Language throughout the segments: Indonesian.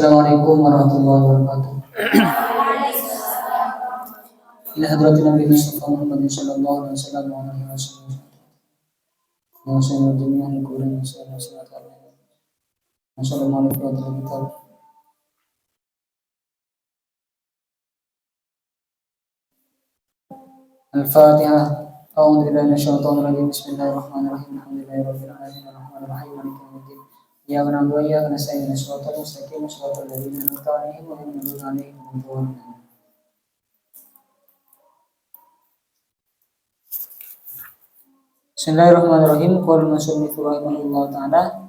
Assalamualaikum warahmatullahi wabarakatuh. Ila hadratin Nabi Mustafa Muhammad sallallahu alaihi wasallam wa alihi wasallam. Wa sallallahu jami'an kullin sallallahu. Assalamualaikum warahmatullahi wabarakatuh. Al-Fatihah. A'udzu billahi minasyaitonir rajim. Bismillahirrahmanirrahim. Alhamdulillahirabbil alamin arrahmanir rahim maliki yaumiddin. Iyyaka na'budu wa iyyaka nasta'in ihdinas siratal mustaqim siratal ladzina an'amta 'alaihim ghairil maghdubi 'alaihim waladdallin. Bismillahirrahmanirrahim. Qala al-musannif rahimahullah ta'ala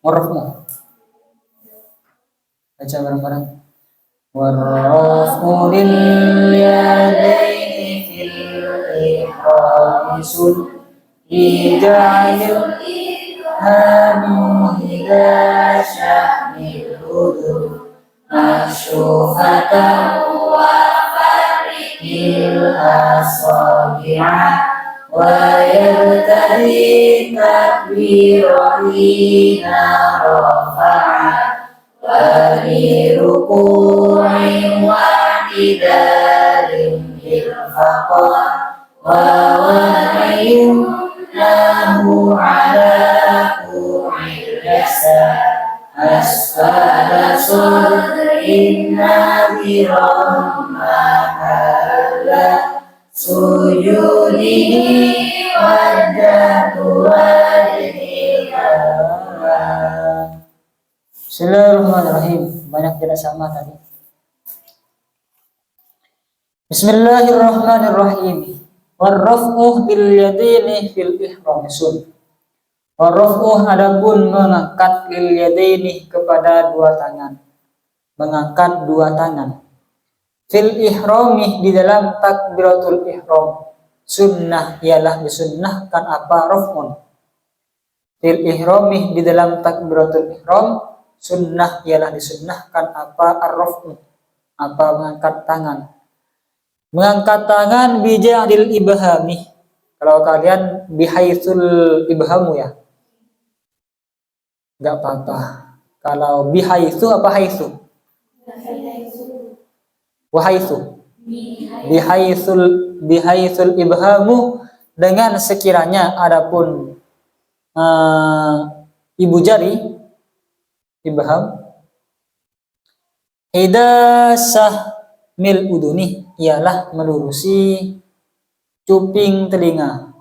warafmu. Baca bareng-bareng. Warafmu lil yadaini fil ihrami sun ija'il hanu ila sya'nil hudur masyufatan asabi'a wa yabtadi takbirina rafa'a wa biruku'in wa idarin ilfaqah wa wa'ayun lahu ala ku'il yasa asfala sudrin nadiran mahalla sujudihi waddatu wajhika. Bismillahirrahmanirrahim. Banyak tidak sama tadi. Bismillahirrahmanirrahim. Warraf'u bil yadaini fil ihram sun. Warraf'u adapun mengangkat lil yadaini kepada dua tangan. Mengangkat dua tangan. Fil ihrami di dalam takbiratul ihram. Sunnah ialah disunnahkan apa raf'un. Fil ihrami di dalam takbiratul ihram. Sunnah ialah disunnahkan apa ar-raf'u. Apa mengangkat tangan. Mengangkat tangan bija'dil ibhami. Kalau kalian bihaitsul ibhamu ya. Enggak apa-apa. Kalau bihaitsu apa haitsu? Wahaitsu. Bihaitsul ibhamu dengan sekiranya adapun ibu jari ibham idasah mil uduni ialah melurusi cuping telinga.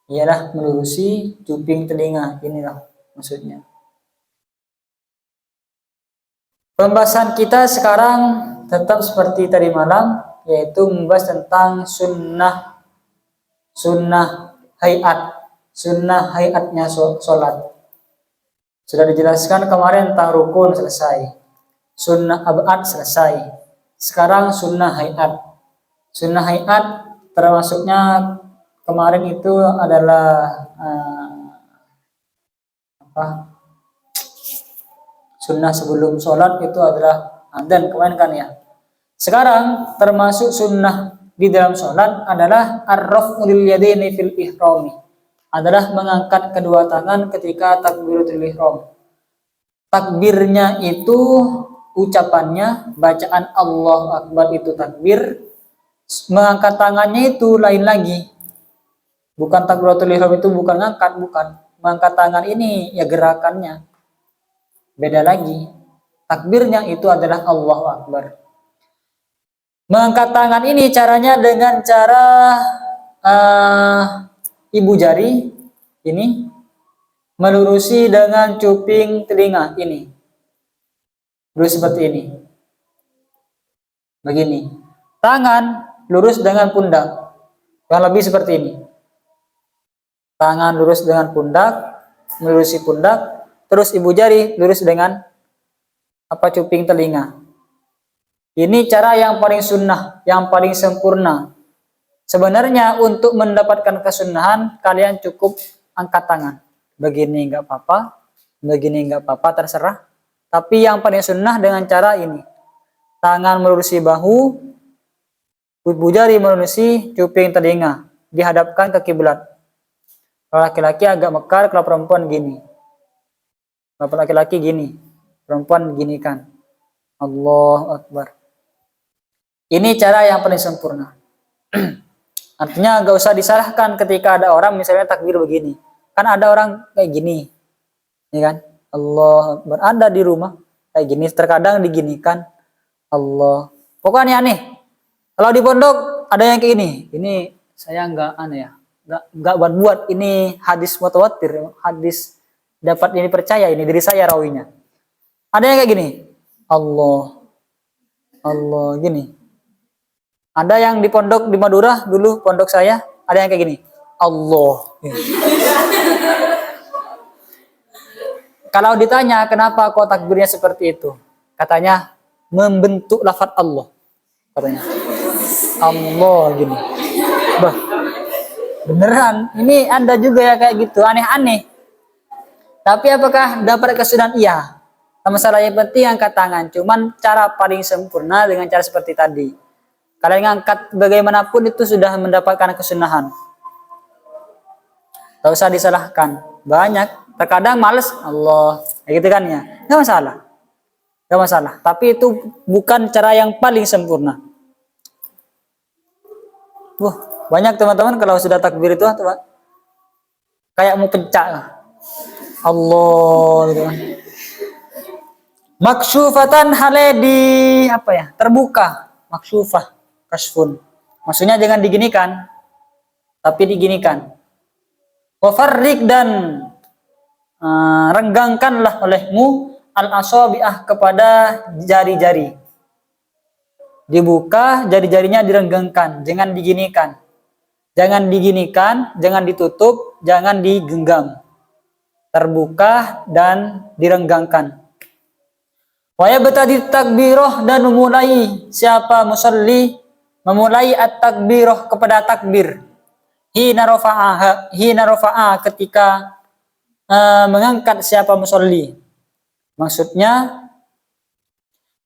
Ialah melurusi cuping telinga. Inilah maksudnya. Pembahasan kita sekarang tetap seperti tadi malam, yaitu membahas tentang sunnah hayatnya sholat. Sudah dijelaskan kemarin tentang rukun selesai, sunnah ab'ad selesai. Sekarang sunnah hayat. Sunnah hayat termasuknya kemarin itu adalah sunnah sebelum sholat itu adalah adzan kemarin kan ya. Sekarang termasuk sunnah di dalam sholat adalah ar-raf'u lil yadaini fil ihrami. Adalah mengangkat kedua tangan ketika takbiratul ihram. Takbirnya itu ucapannya, bacaan Allahu Akbar itu takbir. Mengangkat tangannya itu lain lagi. Bukan takbiratul ihram itu bukan ngangkat, bukan. Mengangkat tangan ini ya gerakannya. Beda lagi. Takbirnya itu adalah Allahu Akbar. Mengangkat tangan ini caranya dengan cara ibu jari ini melurusi dengan cuping telinga ini. Lurus seperti ini. Begini. Tangan lurus dengan pundak. Yang lebih seperti ini. Tangan lurus dengan pundak, melurusi pundak, terus ibu jari lurus dengan cuping telinga. Ini cara yang paling sunnah, yang paling sempurna. Sebenarnya untuk mendapatkan kesunahan kalian cukup angkat tangan. Begini enggak apa-apa, begini enggak apa-apa, terserah. Tapi yang paling sunnah dengan cara ini. Tangan melurusi bahu, ibu jari melurusi cuping telinga, dihadapkan ke kiblat. Kalau laki-laki agak mekar, kalau perempuan gini. Bapak laki-laki gini, perempuan ginikan. Allahu Akbar. Ini cara yang paling sempurna. Artinya gak usah disalahkan ketika ada orang misalnya takbir begini. Kan ada orang kayak gini, ya kan? Allah Akbar. Ada di rumah kayak gini, terkadang diginikan. Allah. Pokoknya aneh. Kalau di pondok ada yang kayak gini. Ini saya nggak aneh ya. Nggak buat-buat. Ini hadis mutawatir, hadis dapat ini percaya, ini diri saya rawinya. Ada yang kayak gini. Allah. Allah gini. Ada yang di pondok di Madura dulu pondok saya, ada yang kayak gini. Allah. Kalau ditanya kenapa kok takbirnya seperti itu? Katanya membentuk lafaz Allah. Katanya. Allah gini. Bah. Beneran, ini ada juga ya kayak gitu, aneh-aneh. Tapi apakah dapat kesudahan? Iya. Masalah yang penting angkat tangan. Cuman cara paling sempurna dengan cara seperti tadi. Kalian ngangkat bagaimanapun itu sudah mendapatkan kesunahan. Tak usah disalahkan. Banyak. Terkadang males. Allah. Kayak gitu kan ya. Nggak masalah. Nggak masalah. Tapi itu bukan cara yang paling sempurna. Banyak teman-teman kalau sudah takbir itu kayak mau pencak. Allah gitu. Maksyufatan hale di apa ya? Terbuka. Maksyufah. Kasfun. Maksudnya jangan diginikan, tapi diginikan. Wafarrik dan renggangkanlah olehmu al-asabi'ah kepada jari-jari. Dibuka, jari-jarinya direnggangkan, jangan diginikan. Jangan diginikan, jangan ditutup, jangan digenggam. Terbuka dan direnggangkan. Wa yabtadi takbirah dan memulai siapa musalli memulai at-takbirah kepada takbir. Hina rafa'a ketika mengangkat siapa musalli. Maksudnya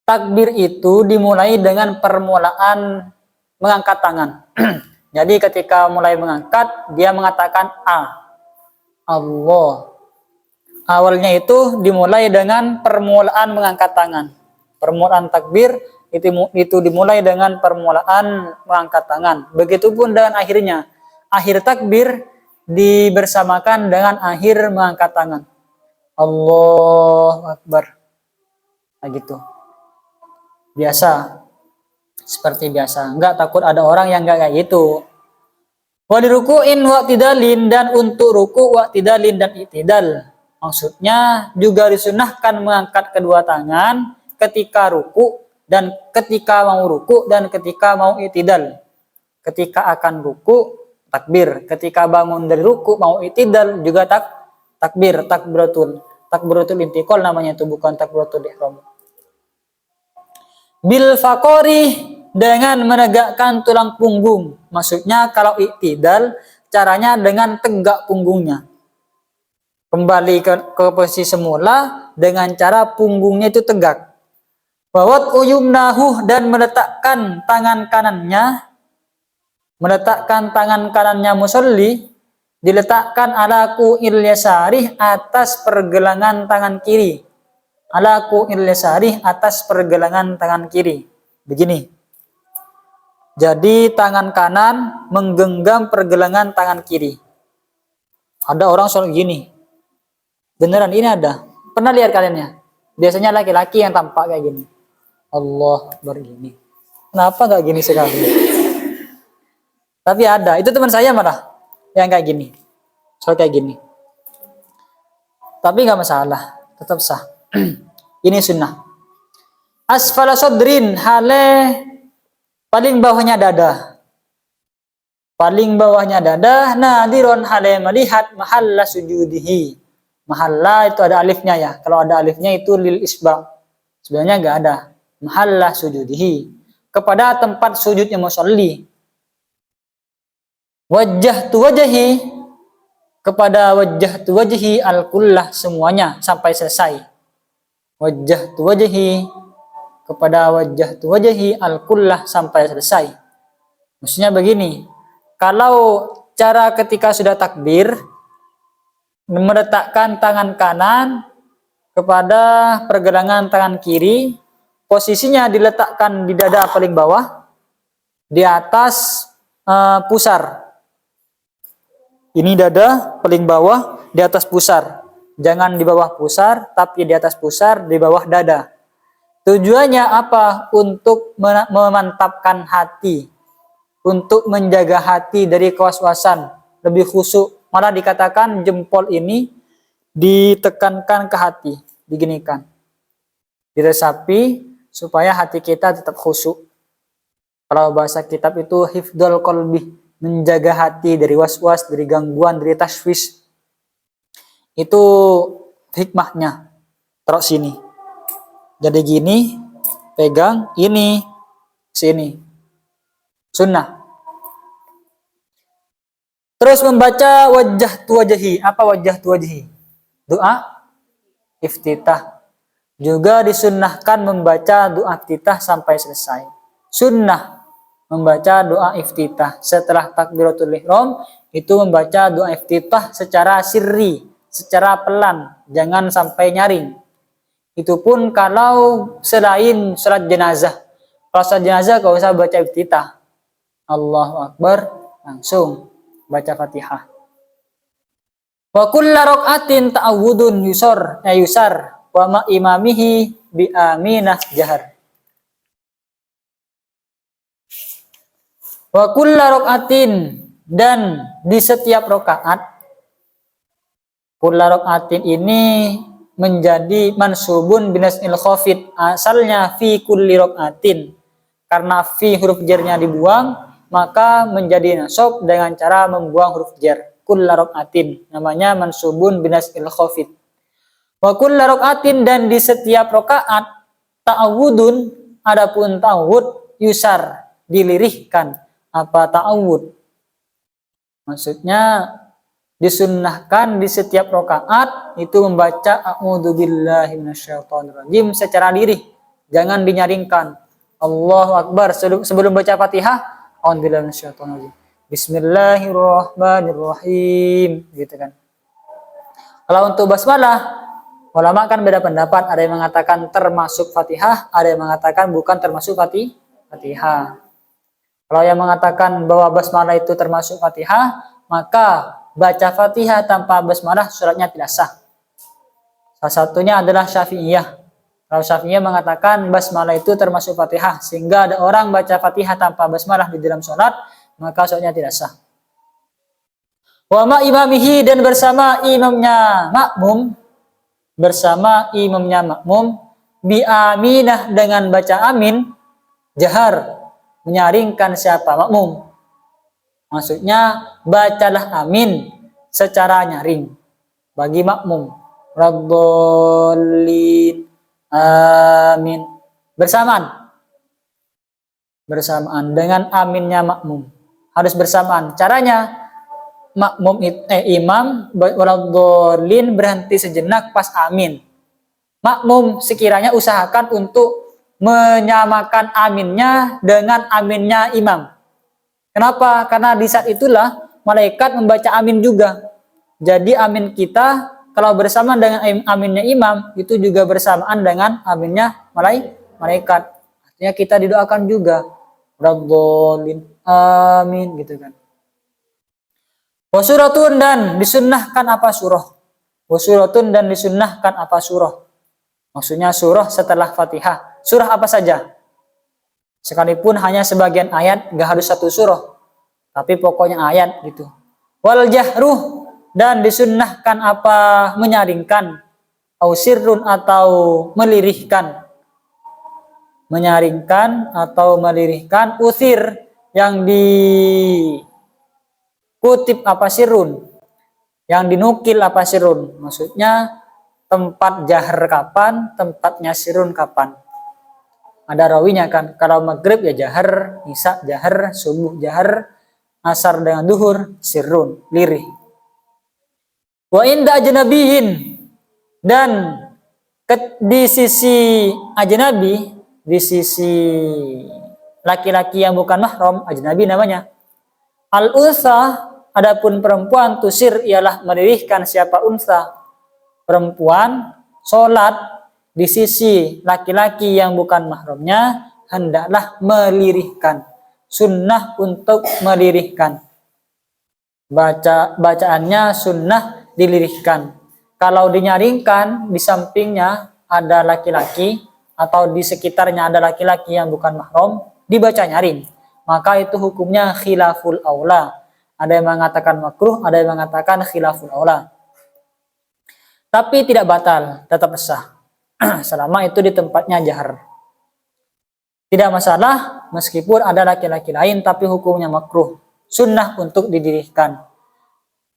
takbir itu dimulai dengan permulaan mengangkat tangan. Jadi ketika mulai mengangkat dia mengatakan Allah. Awalnya itu dimulai dengan permulaan mengangkat tangan. Permulaan takbir itu dimulai dengan permulaan mengangkat tangan. Begitupun dengan akhirnya. Akhir takbir dibersamakan dengan akhir mengangkat tangan. Allahu Akbar. Nah gitu. Biasa. Seperti biasa. Enggak takut ada orang yang enggak kayak gitu. Wa diruku'in wa tidalin dan untuk ruku' wa tidalin dan i'tidal. Maksudnya juga disunahkan mengangkat kedua tangan ketika ruku dan ketika mau ruku dan ketika mau i'tidal. Ketika akan ruku takbir, ketika bangun dari ruku mau i'tidal juga takbir, takbiratul intiqal namanya itu, bukan takbiratul ihram. Bil faqori dengan menegakkan tulang punggung. Maksudnya kalau i'tidal caranya dengan tegak punggungnya. Kembali ke posisi semula dengan cara punggungnya itu tegak. Wawat uyumnahu dan meletakkan tangan kanannya musalli diletakkan ala ku'il yasarih atas pergelangan tangan kiri. Ala ku'il yasarih atas pergelangan tangan kiri. Begini. Jadi tangan kanan menggenggam pergelangan tangan kiri. Ada orang sholat gini. Beneran ini ada. Pernah lihat kalian ya? Biasanya laki-laki yang tampak kayak gini. Allah begini. Kenapa nggak gini sekali? Tapi ada. Itu teman saya malah yang kayak gini. Soal kayak gini. Tapi nggak masalah. Tetap sah. Ini sunnah. Asfala sadrin hale paling bawahnya dada. Paling bawahnya dada. Nadiron hale melihat mahalla sujudihi. Mahalla itu ada alifnya ya. Kalau ada alifnya itu lil isba. Sebenarnya enggak ada. Mahalla sujudihi. Kepada tempat sujudnya musalli. Wajah tu wajahi. Kepada wajah tu wajahi al-kullah semuanya sampai selesai. Wajah tu wajahi. Kepada wajah tu wajahi al-kullah sampai selesai. Maksudnya begini. Kalau cara ketika sudah takbir meletakkan tangan kanan kepada pergelangan tangan kiri, posisinya diletakkan di dada paling bawah, di atas pusar. Ini dada paling bawah, di atas pusar. Jangan di bawah pusar, tapi di atas pusar, di bawah dada. Tujuannya apa? Untuk memantapkan hati, untuk menjaga hati dari kewaswasan, lebih khusyuk. Malah dikatakan jempol ini ditekankan ke hati, diginikan, diresapi supaya hati kita tetap khusyuk. Kalau bahasa kitab itu hifdzul qalbi, menjaga hati dari was-was, dari gangguan, dari taswis. Itu hikmahnya. Taruh sini. Jadi gini, pegang ini, sini. Sunnah. Terus membaca wajah tuwajahi. Apa wajah tuwajahi? Doa iftitah. Juga disunnahkan membaca doa iftitah sampai selesai. Sunnah membaca doa iftitah setelah takbiratul ihram, itu membaca doa iftitah secara sirri, secara pelan, jangan sampai nyaring. Itu pun kalau selain salat jenazah. Kalau salat jenazah gak usah baca iftitah. Allahu Akbar, langsung baca Fatihah. Wa kullu raka'atin ta'awudun yusar wa ma imamihi bi aminah jahar. Wa kullu raka'atin, dan di setiap rakaat. Kullu raka'atin ini menjadi mansubun binas'il khafid, asalnya fi kulli raka'atin. Karena fi huruf jarnya dibuang, maka menjadi nasab dengan cara membuang huruf jar. Kullu raka'atin namanya mansubun binas'il khafid. Wa kullu raka'atin, dan di setiap rakaat ta'awudun, adapun ta'awud yusar, dilirihkan. Apa ta'awud? Maksudnya disunnahkan di setiap rakaat itu membaca a'udzubillahi minasyaitonirrajim secara lirih, jangan dinyaringkan. Allahu Akbar sebelum baca Fatihah, a'udzubillahi minasyaitonirrajim, bismillahirrahmanirrahim, gitu kan. Kalau untuk basmalah, ulama kan beda pendapat, ada yang mengatakan termasuk Fatihah, ada yang mengatakan bukan termasuk Fatihah. Kalau yang mengatakan bahwa basmalah itu termasuk Fatihah, maka baca Fatihah tanpa basmalah suratnya tidak sah. Salah satunya adalah Syafi'iyah. Kalau Syafi'iyah mengatakan basmalah itu termasuk Fatihah, sehingga ada orang baca Fatihah tanpa basmalah di dalam sholat, maka sholatnya tidak sah. Wa ma imamihi, dan bersama imamnya makmum, bi aminah, dengan baca amin, jahar, menyaringkan siapa makmum. Maksudnya bacalah amin secara nyaring bagi makmum. Rabballin, amin, bersamaan dengan aminnya makmum, harus bersamaan. Caranya imam Rabballin berhenti sejenak pas amin. Makmum sekiranya usahakan untuk menyamakan aminnya dengan aminnya imam. Kenapa? Karena di saat itulah malaikat membaca amin juga. Jadi amin kita kalau bersama dengan aminnya imam, itu juga bersamaan dengan aminnya malaikat. Artinya kita didoakan juga. Rabballin, amin, gitu kan. Wasuratun, dan disunnahkan apa surah. Wasuratun, dan disunnahkan apa surah. Maksudnya surah setelah Fatihah. Surah apa saja. Sekalipun hanya sebagian ayat, gak harus satu surah, tapi pokoknya ayat gitu. Wal jahruh, dan disunnahkan apa menyaringkan, au sirrun, atau melirihkan. Menyaringkan atau melirihkan, uthir, yang dikutip apa sirrun, yang dinukil apa sirrun. Maksudnya tempat jahar kapan, tempatnya sirrun kapan. Ada rawinya kan, kalau maghrib ya jahar, isya jahar, subuh jahar, asar dengan duhur sirrun, lirih. Wa inda ajnabiyin, dan di sisi ajnabi, di sisi laki-laki yang bukan mahram, ajnabi namanya. Al-unsa, adapun perempuan, tusir ialah melirihkan siapa unsa, perempuan, sholat di sisi laki-laki yang bukan mahramnya hendaklah melirihkan. Sunnah untuk melirihkan. Bacaannya sunnah dilirihkan. Kalau dinyaringkan di sampingnya ada laki-laki atau di sekitarnya ada laki-laki yang bukan mahram, dibaca nyaring, maka itu hukumnya khilaful aula. Ada yang mengatakan makruh, ada yang mengatakan khilaful aula. Tapi tidak batal, tetap sah. Selama itu di tempatnya jahar. Tidak masalah meskipun ada laki-laki lain tapi hukumnya makruh. Sunnah untuk didirikan.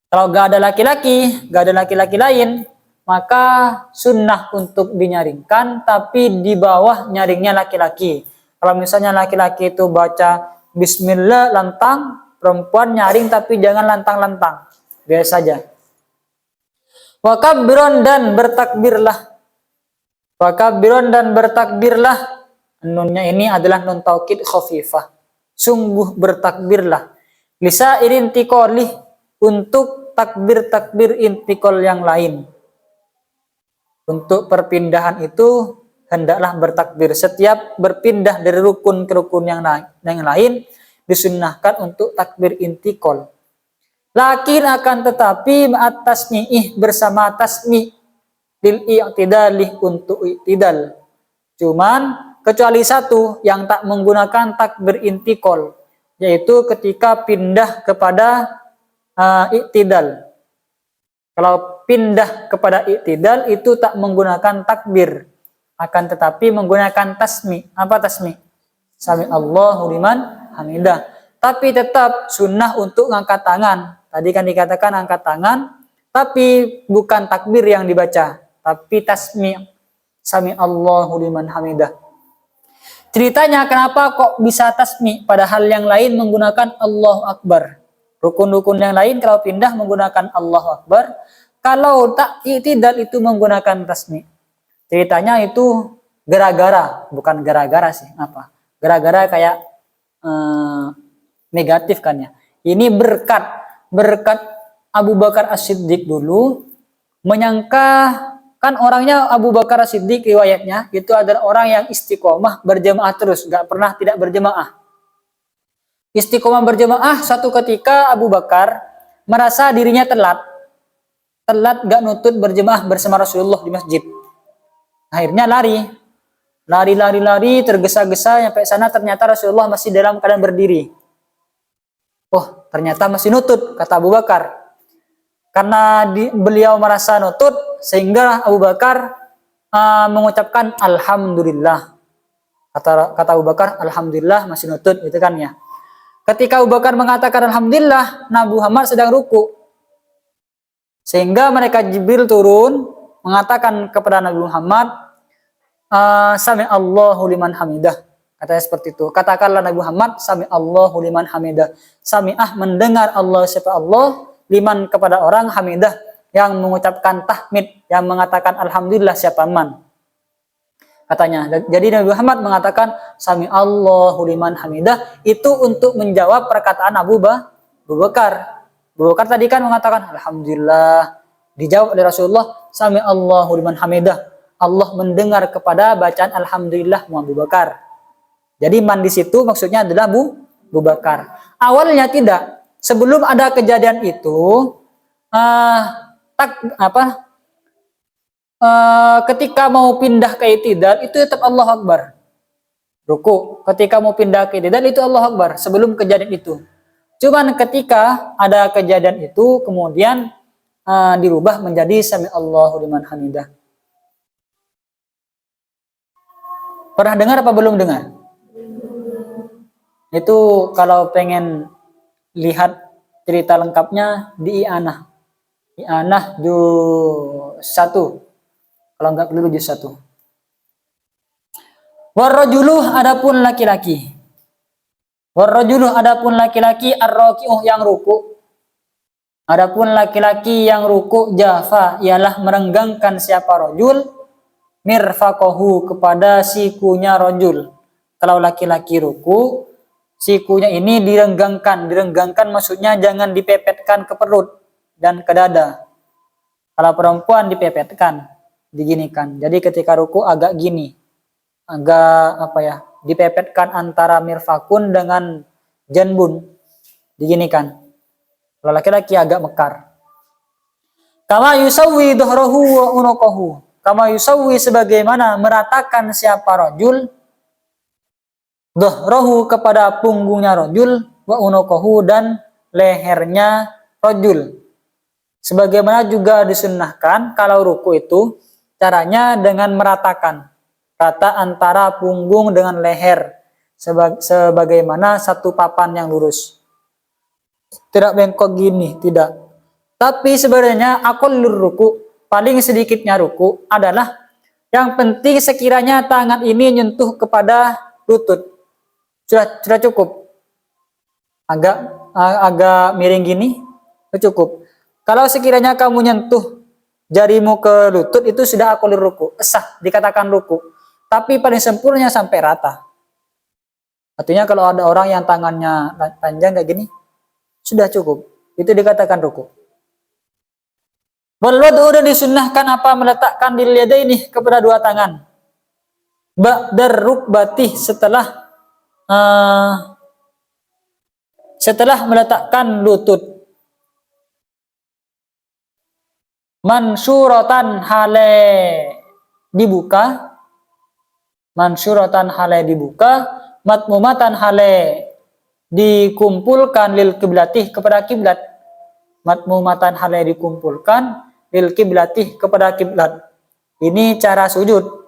Kalau gak ada laki-laki lain, maka sunnah untuk dinyaringkan tapi di bawah nyaringnya laki-laki. Kalau misalnya laki-laki itu baca bismillah lantang, perempuan nyaring tapi jangan lantang-lantang. Biasa saja. Wa kabbiron dan bertakbirlah. Wa kabbiron dan bertakbirlah. Nunnya ini adalah nun taukid khafifah. Sungguh bertakbirlah. Lisa irintiqolih untuk takbir-takbir intikol yang lain. Untuk perpindahan itu hendaklah bertakbir. Setiap berpindah dari rukun ke rukun yang lain disunnahkan untuk takbir intikol. Lakin akan tetapi ma'at tasmi'ih bersama tasmi' lil i'tidalih untuk i'tidal. Cuman kecuali satu yang tak menggunakan takbir intikol, yaitu ketika pindah kepada i'tidal. Kalau pindah kepada i'tidal itu tak menggunakan takbir, akan tetapi menggunakan tasmi. Apa tasmi? Sami Allahu liman hamidah. Tapi tetap sunnah untuk ngangkat tangan. Tadi kan dikatakan angkat tangan, tapi bukan takbir yang dibaca, tapi tasmi. Sami Allahu liman hamidah. Ceritanya kenapa kok bisa tasmi padahal yang lain menggunakan Allahu Akbar. Rukun-rukun yang lain kalau pindah menggunakan Allahu Akbar, kalau tak i'tidal itu menggunakan tasmi. Ceritanya itu gara-gara, bukan gara-gara sih, apa? Gara-gara kayak negatif kan ya. Ini berkat Abu Bakar As-Siddiq dulu menyangka. Kan orangnya Abu Bakar As-Siddiq riwayatnya itu adalah orang yang istiqomah berjamaah terus, gak pernah tidak berjamaah. Istiqomah berjamaah, suatu ketika Abu Bakar merasa dirinya telat gak nutut berjamaah bersama Rasulullah di masjid. Akhirnya lari tergesa-gesa sampai sana, ternyata Rasulullah masih dalam keadaan berdiri. Oh, ternyata masih nutut, kata Abu Bakar. Karena beliau merasa nutut, sehingga Abu Bakar mengucapkan Alhamdulillah. Kata Abu Bakar, Alhamdulillah masih nutut, gitu kan ya. Ketika Abu Bakar mengatakan Alhamdulillah, Nabi Muhammad sedang ruku. Sehingga mereka Jibril turun, mengatakan kepada Nabi Muhammad, Sami Allahu liman hamidah. Katanya seperti itu. Katakanlah Nabi Muhammad, Sami Allahu liman hamidah. Sami'ah mendengar Allah siapa Allah, liman kepada orang, hamidah yang mengucapkan tahmid, yang mengatakan alhamdulillah siapa man. Katanya. Jadi Nabi Muhammad mengatakan sami Allahu liman hamidah itu untuk menjawab perkataan Abu Bakar. Abu Bakar tadi kan mengatakan alhamdulillah. Dijawab oleh Rasulullah sami Allahu liman hamidah. Allah mendengar kepada bacaan alhamdulillah Abu Bakar. Jadi man di situ maksudnya adalah Abu Bakar. Awalnya tidak. Sebelum ada kejadian itu, ketika mau pindah ke i'tidal itu tetap Allahu Akbar. Ruku. Ketika mau pindah ke i'tidal itu Allahu Akbar. Sebelum kejadian itu. Cuman ketika ada kejadian itu, kemudian dirubah menjadi sami Allahu liman hamidah. Pernah dengar apa belum dengar? Itu kalau pengen lihat cerita lengkapnya di I'anah. I'anah juz 1. Kalau enggak perlu juz 1. Warrajulu adapun laki-laki. Warrajulu adapun laki-laki ar-raki'uh yang ruku. Adapun laki-laki yang ruku jafa ialah merenggangkan siapa rajul mirfaqahu kepada sikunya rajul. Kalau laki-laki ruku, sikunya ini direnggangkan maksudnya jangan dipepetkan ke perut dan ke dada. Kalau perempuan dipepetkan. diginikan. Jadi ketika ruku agak gini, agak apa ya, dipepetkan antara mirfakun dengan janbun, diginikan. Kalau laki-laki agak mekar. Kama yusawwi dhuhrahu wa unuqahu. Kama yusawwi sebagaimana meratakan siapa rajul dhuhrahu kepada punggungnya rajul wa unuqahu dan lehernya rajul. Sebagaimana juga disunnahkan kalau ruku itu caranya dengan meratakan rata antara punggung dengan leher sebagaimana satu papan yang lurus. Tidak bengkok gini, tidak. Tapi sebenarnya aqallur ruku, paling sedikitnya ruku adalah yang penting sekiranya tangan ini nyentuh kepada lutut. Sudah cukup. Agak miring gini, cukup. Kalau sekiranya kamu nyentuh jarimu ke lutut itu sudah aqallur ruku, sah dikatakan ruku. Tapi paling sempurna sampai rata. Artinya kalau ada orang yang tangannya panjang kayak gini, sudah cukup. Itu dikatakan ruku. Walwad'u dan disunnahkan apa meletakkan di yadaini kepada dua tangan. Ba'dar rukbatih setelah meletakkan lutut. Mansyuratan hale dibuka, matmumatan hale dikumpulkan lil kiblatih kepada kiblat. Matmumatan hale dikumpulkan lil kiblatih kepada kiblat. Ini cara sujud.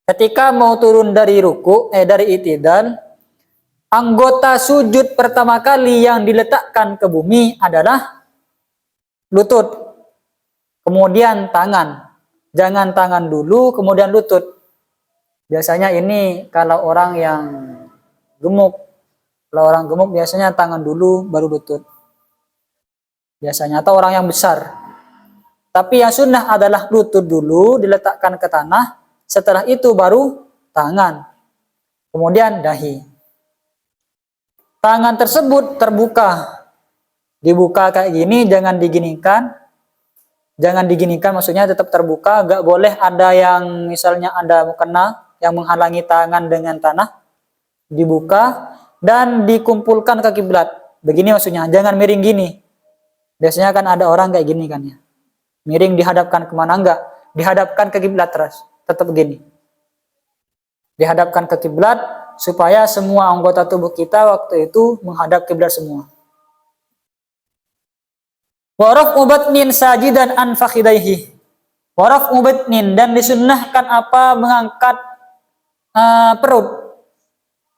Ketika mau turun dari ruku, dari i'tidal, anggota sujud pertama kali yang diletakkan ke bumi adalah lutut. Kemudian tangan. Jangan tangan dulu, kemudian lutut. Biasanya ini kalau orang yang gemuk. Kalau orang gemuk biasanya tangan dulu, baru lutut. Biasanya, atau orang yang besar. Tapi yang sunnah adalah lutut dulu, diletakkan ke tanah. Setelah itu baru tangan. Kemudian dahi. Tangan tersebut terbuka. Dibuka kayak gini, jangan diginikan. Jangan diginikan, maksudnya tetap terbuka, gak boleh ada yang misalnya ada mukena yang menghalangi tangan dengan tanah, dibuka dan dikumpulkan ke kiblat. Begini maksudnya, jangan miring gini. Biasanya kan ada orang kayak gini kan ya, miring dihadapkan kemana, enggak, dihadapkan ke kiblat terus, tetap begini. Dihadapkan ke kiblat supaya semua anggota tubuh kita waktu itu menghadap kiblat semua. Waraf ubatnin sajidan an fakhidaihi. Waraf ubatnin, dan disunnahkan apa mengangkat perut.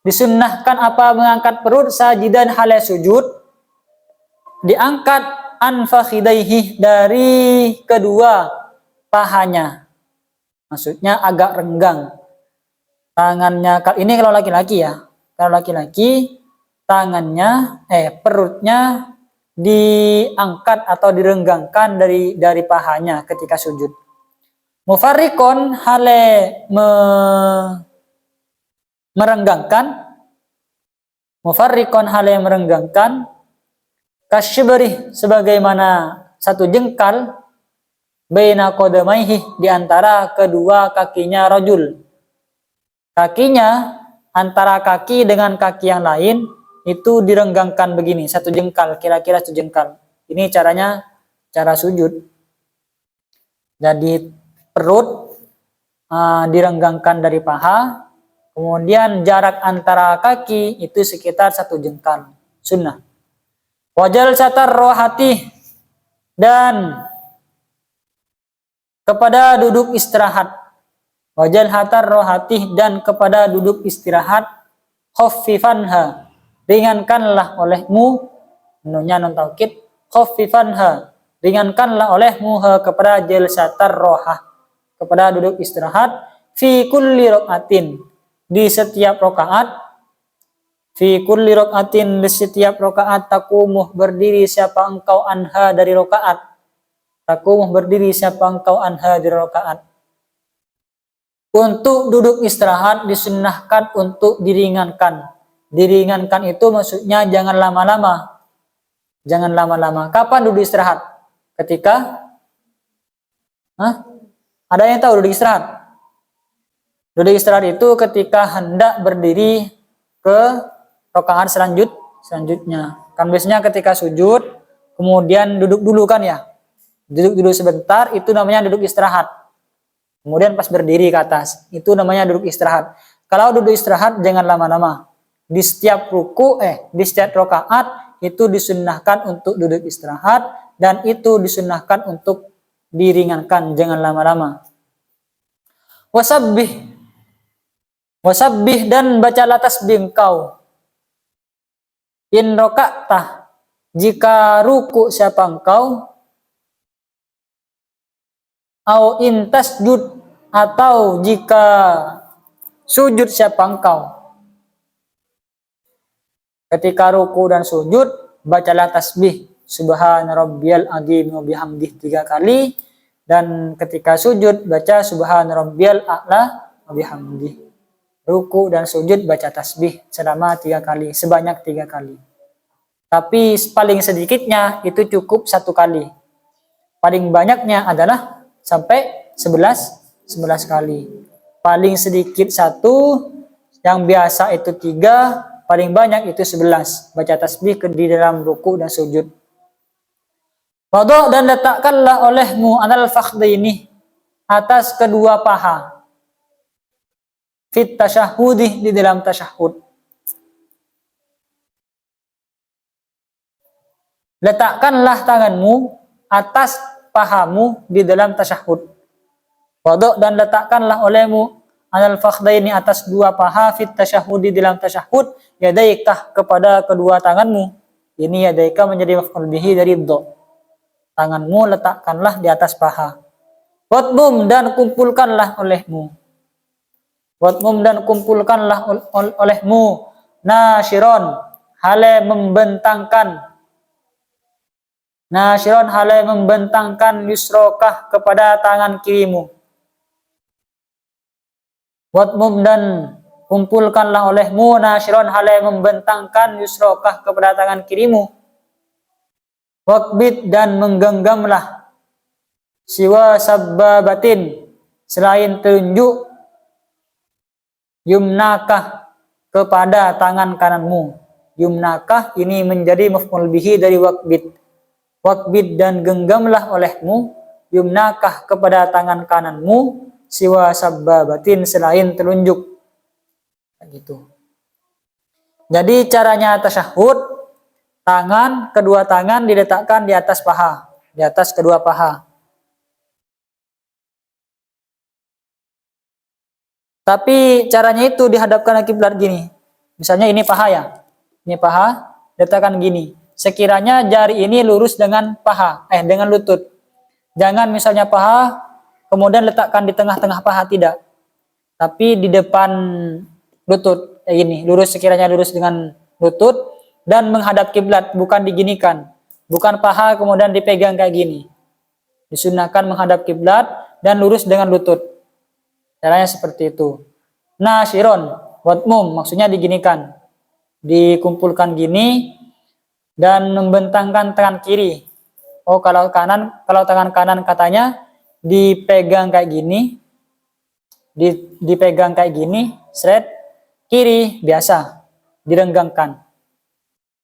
Disunnahkan apa mengangkat perut sajidan hale sujud. Diangkat an fakhidaihi dari kedua pahanya. Maksudnya agak renggang. Tangannya, ini kalau laki-laki ya. Kalau laki-laki tangannya perutnya diangkat atau direnggangkan dari pahanya ketika sujud. Mufarriqon hale merenggangkan, mufarriqon hale merenggangkan, kasyibri sebagaimana satu jengkal, baina qadamaihi di antara kedua kakinya rajul. Kakinya antara kaki dengan kaki yang lain itu direnggangkan begini, satu jengkal, kira-kira satu jengkal. Ini caranya, cara sujud. Jadi perut direnggangkan dari paha, kemudian jarak antara kaki itu sekitar satu jengkal. Sunnah. Wajal satar rohati, dan kepada duduk istirahat. Wajal hatar rohati, dan kepada duduk istirahat. Khaffifanha, ringankanlah olehmu, nunya non taukid, khaffifanha, ringankanlah olehmu kepada jalsatar rohah, kepada duduk istirahat, fi kulli raqatin, di setiap rakaat, fi kulli raqatin, di setiap rakaat, takumuh berdiri siapa engkau anha dari rakaat, takumuh berdiri siapa engkau anha dari rakaat. Untuk duduk istirahat disunnahkan untuk diringankan. Diringankan itu maksudnya jangan lama-lama. Jangan lama-lama. Kapan duduk istirahat? Ketika Ada yang tahu duduk istirahat? Duduk istirahat itu ketika hendak berdiri ke rakaat selanjutnya. Kan biasanya ketika sujud, kemudian duduk dulu kan ya. Duduk dulu sebentar, itu namanya duduk istirahat. Kemudian pas berdiri ke atas, itu namanya duduk istirahat. Kalau duduk istirahat jangan lama-lama. Di setiap di setiap rakaat itu disunnahkan untuk duduk istirahat dan itu disunnahkan untuk diringankan, jangan lama-lama. Wasabbih dan bacalah tasbih engkau. In roka'tah, jika ruku siapa engkau, au in tasjud, atau jika sujud siapa engkau. Ketika ruku dan sujud, bacalah tasbih subhana rabbiyal azim wa bihamdih 3 kali, dan ketika sujud baca subhana rabbiyal a'la wa bihamdih. Ruku dan sujud baca tasbih selama 3 kali, sebanyak 3 kali. Tapi paling sedikitnya itu cukup 1 kali. Paling banyaknya adalah sampai 11 kali. Paling sedikit 1, yang biasa itu 3, paling banyak itu 11. Baca tasbih di dalam ruku dan sujud. Wadhu, dan letakkanlah olehmu alal fakhdaini, atas kedua paha. Fit tasyahudi, di dalam tasyahud. Letakkanlah tanganmu atas pahamu di dalam tasyahud. Wadhu, dan letakkanlah olehmu alal fakhdaini, atas 2 paha, fit tasyahudi, di dalam tasyahud, yadaikah, kepada kedua tanganmu. Ini yadaika menjadi maf'ul bihi dari dho. Tanganmu letakkanlah di atas paha. Wadmum, dan kumpulkanlah olehmu. Wadmum, dan kumpulkanlah olehmu. Nasyiron, hale membentangkan. Nasyiron, hale membentangkan, yusrokah, kepada tangan kirimu. Wadmum, dan kumpulkanlah olehmu. Nasyiron, hale membentangkan, yusrokah, kepada tangan kirimu. Wakbit, dan menggenggamlah. Siwa sabbabatin, selain telunjuk. Yumnakah, kepada tangan kananmu. Yumnakah ini menjadi maf'ul bihi dari wakbit. Wakbit, dan genggamlah olehmu. Yumnakah, kepada tangan kananmu. Siwa sabbabatin, selain telunjuk. Gitu. Jadi caranya tasyahud, kedua tangan diletakkan di atas paha, di atas kedua paha. Tapi caranya itu dihadapkan ke kiblat gini. Misalnya ini paha ya. Ini paha, letakkan gini. Sekiranya jari ini lurus dengan paha, dengan lutut. Jangan misalnya paha, kemudian letakkan di tengah-tengah paha, tidak. Tapi di depan lutut, ini lurus, sekiranya lurus dengan lutut dan menghadap kiblat, bukan diginikan. Bukan paha kemudian dipegang kayak gini. Disunnahkan menghadap kiblat dan lurus dengan lutut. Caranya seperti itu. Nasyiron, wadmum, maksudnya diginikan. Dikumpulkan gini dan membentangkan tangan kiri. Kalau tangan kanan katanya dipegang kayak gini. Dipegang kayak gini, seret. Kiri biasa direnggangkan.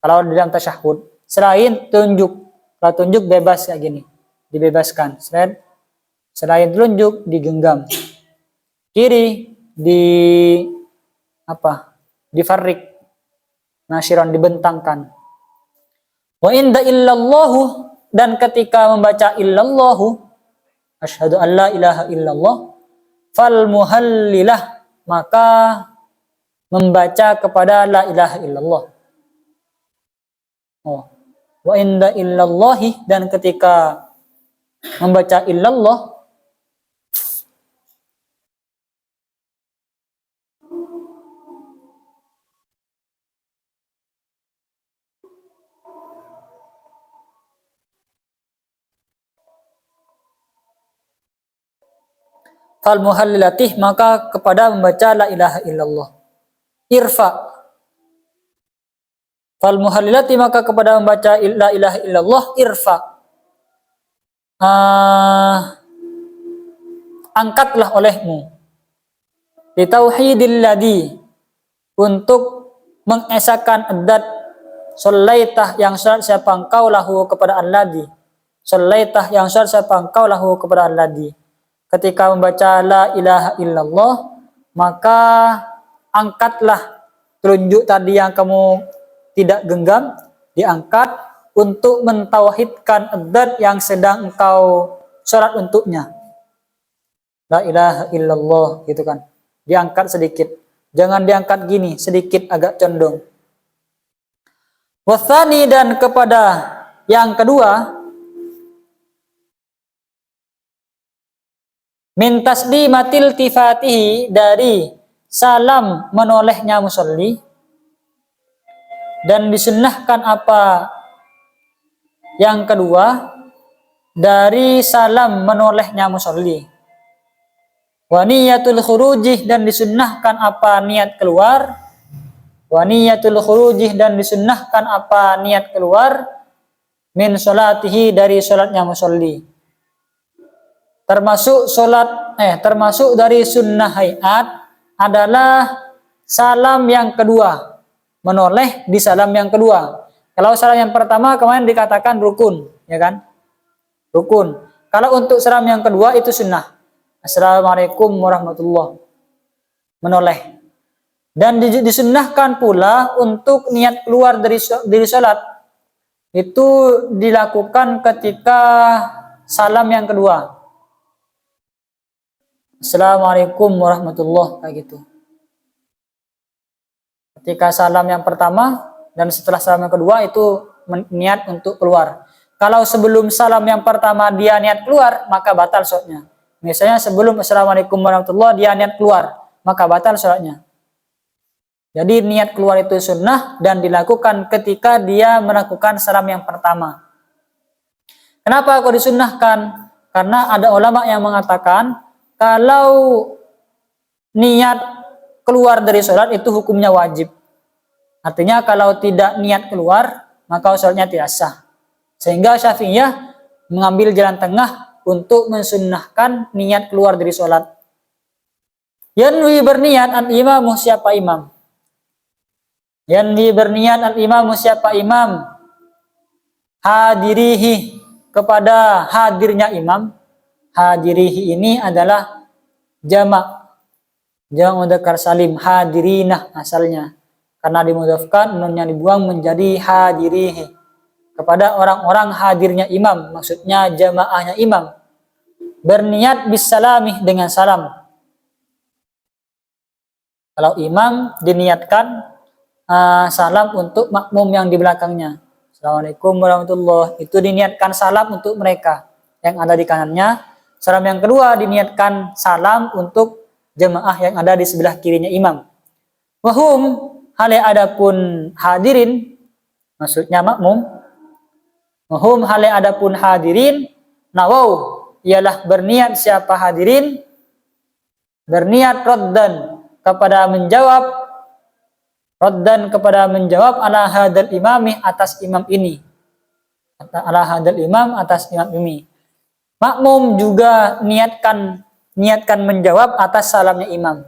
Kalau di dalam tasyahud, selain tunjuk. Kalau tunjuk bebas kayak gini. Dibebaskan, seret. Selain telunjuk digenggam. Kiri difarrik, nasyiron, dibentangkan. Wa inda illallahu, dan ketika membaca illallahu, asyhadu an la ilaha illallah, fal muhallilah, maka membaca kepada la ilaha illallah. Wa inda illallahi, dan ketika membaca illallah, fal muhallilatih, maka kepada membaca la ilaha illallah. Irfa, fal muhallilati, maka kepada membaca la ilaha illallah, irfa. angkatlah olehmu litauhidil ladzi, untuk mengesahkan adat sallaitah yang salat siapa engkau lahu kepada alladzi, sallaitah yang salat siapa engkau lahu kepada alladzi. Ketika membaca la ilaha illallah, maka angkatlah telunjuk tadi yang kamu tidak genggam, diangkat untuk mentauhidkan adat yang sedang engkau salat untuknya. La ilaha illallah, gitu kan. Diangkat sedikit. Jangan diangkat gini, sedikit agak condong. Wathani, dan kepada yang kedua, min taslimatil tifatihi, dari salam menolehnya musolli, dan disunnahkan apa yang kedua dari salam menolehnya musolli. Wa niyatul khurujih, dan disunnahkan apa niat keluar. Wa niyatul khurujih, dan disunnahkan apa niat keluar. Min sholatihi, dari sholatnya musolli. Termasuk dari sunnah hayat adalah salam yang kedua, menoleh di salam yang kedua. Kalau salam yang pertama kemarin dikatakan rukun, ya kan? Rukun. Kalau untuk salam yang kedua itu sunnah. Assalamualaikum warahmatullahi, menoleh. Dan disunnahkan pula untuk niat keluar dari salat itu dilakukan ketika salam yang kedua. Assalamualaikum warahmatullahi, kayak gitu. Ketika salam yang pertama dan setelah salam yang kedua itu niat untuk keluar. Kalau sebelum salam yang pertama dia niat keluar, maka batal salatnya. Misalnya sebelum Assalamualaikum warahmatullahi dia niat keluar, maka batal salatnya. Jadi niat keluar itu sunnah dan dilakukan ketika dia melakukan salam yang pertama. Kenapa kok disunnahkan? Karena ada ulama yang mengatakan kalau niat keluar dari salat itu hukumnya wajib. Artinya kalau tidak niat keluar, maka salatnya tidak sah. Sehingga Syafi'iyah mengambil jalan tengah untuk mensunnahkan niat keluar dari sholat. Yanwi berniat al-imamu, siapa imam? Yanwi berniat al-imamu, siapa imam? Hadirihi, kepada hadirnya imam. Hadirihi ini adalah jamak. Jamak mudzakkar salim, hadirinah asalnya. Karena dimudhafkan, nunnya dibuang menjadi hadirihi. Kepada orang-orang hadirnya imam, maksudnya jamaahnya imam. Berniat bisalami, dengan salam. Kalau imam diniatkan salam untuk makmum yang di belakangnya. Assalamualaikum warahmatullahi, itu diniatkan salam untuk mereka yang ada di kanannya. Salam yang kedua diniatkan salam untuk jemaah yang ada di sebelah kirinya imam. Wahum, hale adapun hadirin, maksudnya makmum. Wahum, hale adapun hadirin, nawau, ialah berniat siapa hadirin, berniat raddan kepada menjawab ala hadal imami, atas imam ini, ala hadal imam, atas imam ini. Makmum juga niatkan menjawab atas salamnya imam.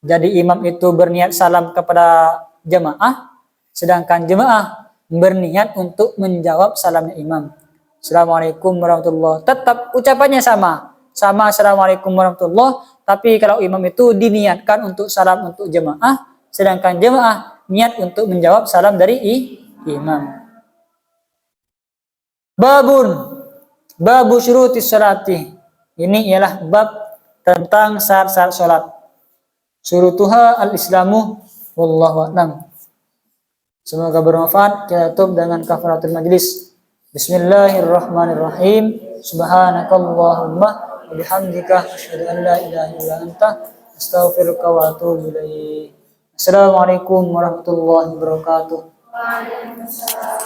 Jadi imam itu berniat salam kepada jemaah, sedangkan jemaah berniat untuk menjawab salamnya imam. Assalamualaikum warahmatullahi, tetap ucapannya sama Assalamualaikum warahmatullahi, tapi kalau imam itu diniatkan untuk salam untuk jemaah, sedangkan jemaah niat untuk menjawab salam dari imam. Babu syurutis sholati, ini ialah bab tentang syarat-syarat sholat. Syurutuha al-islamu, wallahu a'lam. Semoga bermanfaat. Kita tutup dengan kafaratul majlis. Bismillahirrahmanirrahim. Subhanakallahumma wa bihamdika asyhadu an la ilaha illa anta astaghfiruka wa atubu ilaik. Assalamualaikum warahmatullahi wabarakatuh. Waalaikumsalam.